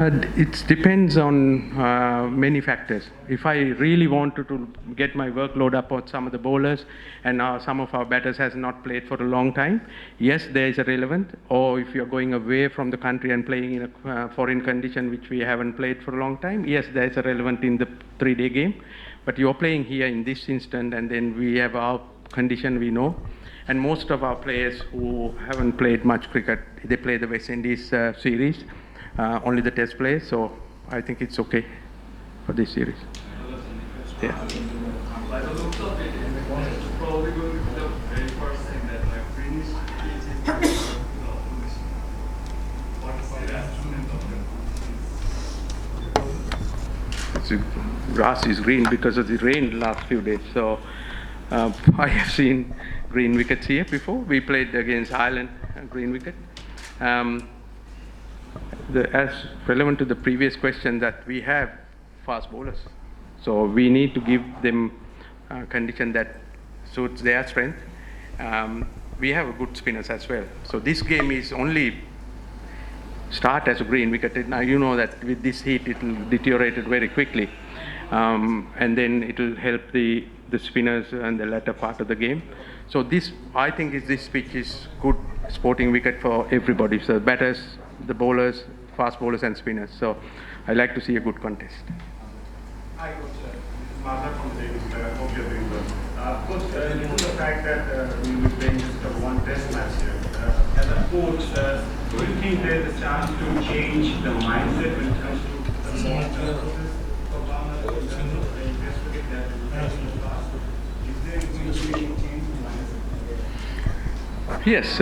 It depends on many factors. If I really wanted to get my workload up on some of the bowlers and some of our batters has not played for a long time, yes, there is a relevant. Or if you're going away from the country and playing in a foreign condition which we haven't played for a long time, yes, there is a relevant in the 3-day game. But you're playing here in this instant, and then we have our condition we know. And most of our players who haven't played much cricket, they play the West Indies series. Only the test play, so I think it's okay for this series. Yeah. By the looks of it, it's probably going to be the very first thing that my Greenish is Grass is green because of the rain the last few days. So I have seen green wickets here before. We played against Ireland, green wicket. As relevant to the previous question, that we have fast bowlers, so we need to give them a condition that suits their strength. We have good spinners as well. So this game is only start as a green wicket. Now you know that with this heat it will deteriorate it very quickly, and then it will help the spinners and the latter part of the game. So this, I think, this pitch is good sporting wicket for everybody. So batters, the bowlers, fast bowlers and spinners. So I like to see a good contest. Hi, Coach. This is Martha from Davis. Hope you're doing well. Coach, given the fact that we will be playing just one test match here, as a coach, do you think there is a chance to change the mindset when it comes to the more process for farmers in terms of playing test cricket that we will play in the past? Is there going to be any change in mindset? Yes,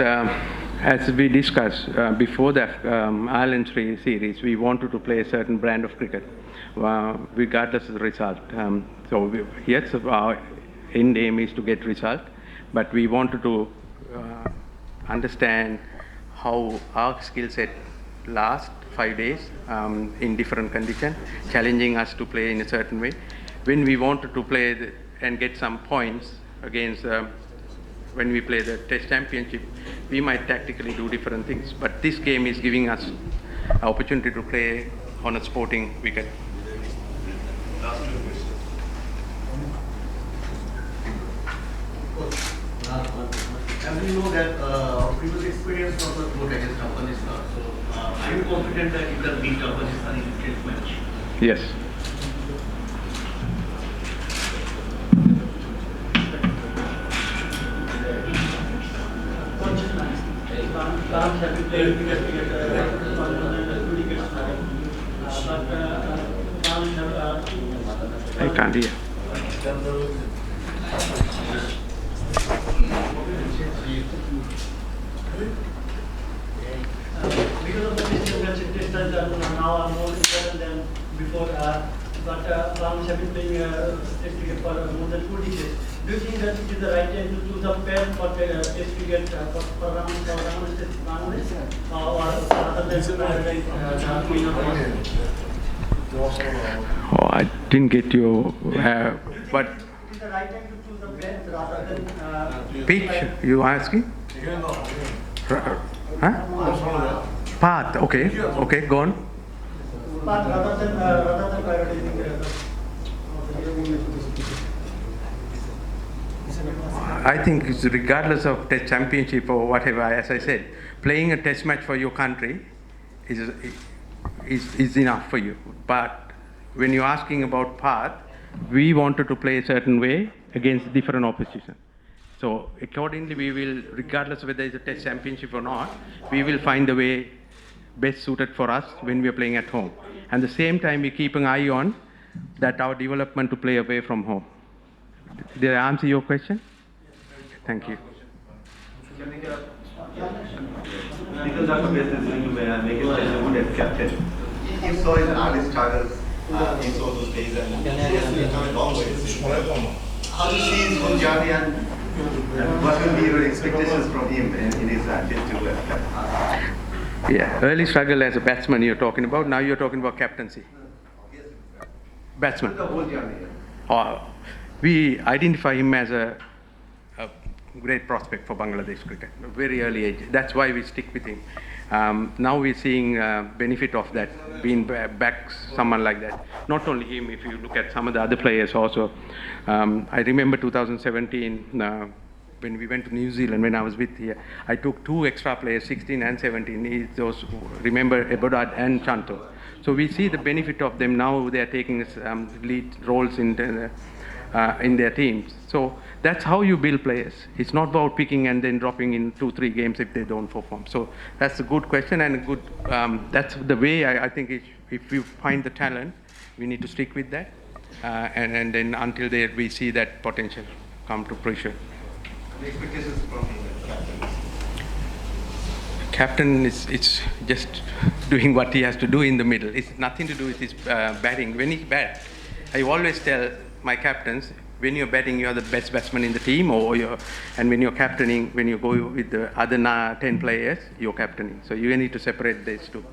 as we discussed before the Ireland series, we wanted to play a certain brand of cricket, regardless of the result. Yes, our end aim is to get result, but we wanted to understand how our skill set last 5 days in different conditions, challenging us to play in a certain way. When we wanted to play and get some points against when we play the Test Championship, we might tactically do different things. But this game is giving us an opportunity to play on a sporting wicket. Last two questions. As we know that previous experience was not good against Afghanistan, so are you confident that you can beat Afghanistan in the test match? Yes. Last have you played cricket I can't hear. because of the distance now are more important than before, but Rams have been playing test cricket for more than 2 decades. Do you think that it is the right time to choose a pair for test cricket for Rams test Bangladesh, or rather than Oh, I didn't get you. But it is the right time to choose a pair rather than pitch, you asking? Huh? Path. Okay. Okay. Go on. but rather than prioritizing I think it's regardless of Test Championship or whatever, as I said, playing a Test match for your country is enough for you. But when you're asking about path, we wanted to play a certain way against different opposition. So accordingly, we will, regardless of whether it's a Test Championship or not, we will find the way best suited for us when we are playing at home. And at the same time, we keep an eye on that our development to play away from home. Did I answer your question? Thank you. Because Dr. Best is going to make it good as captain. You saw his early struggles in those days and he's come a long way. How do you see his whole journey and what will be your expectations from him in his test to Yeah, early struggle as a batsman you're talking about. Now you're talking about captaincy. Batsman. the whole journey? We identify him as a great prospect for Bangladesh cricket, a very early age. That's why we stick with him. Now we're seeing benefit of that, being back someone like that. Not only him, if you look at some of the other players also. I remember 2017, when we went to New Zealand, when I was with here, I took 2 extra players, 16 and 17. Those who remember Ebodad and Chanto. So we see the benefit of them now. They are taking lead roles in their teams. So that's how you build players. It's not about picking and then dropping in 2-3 games if they don't perform. So that's a good question and a good. That's the way I think. If you find the talent, we need to stick with that, and then until we see that potential come to fruition. The expectations from the Captain is just doing what he has to do in the middle. It's nothing to do with his batting. When he bat, I always tell my captains, when you're batting, you're the best batsman in the team, and when you're captaining, when you go with the other 10 players, you're captaining. So you need to separate these two.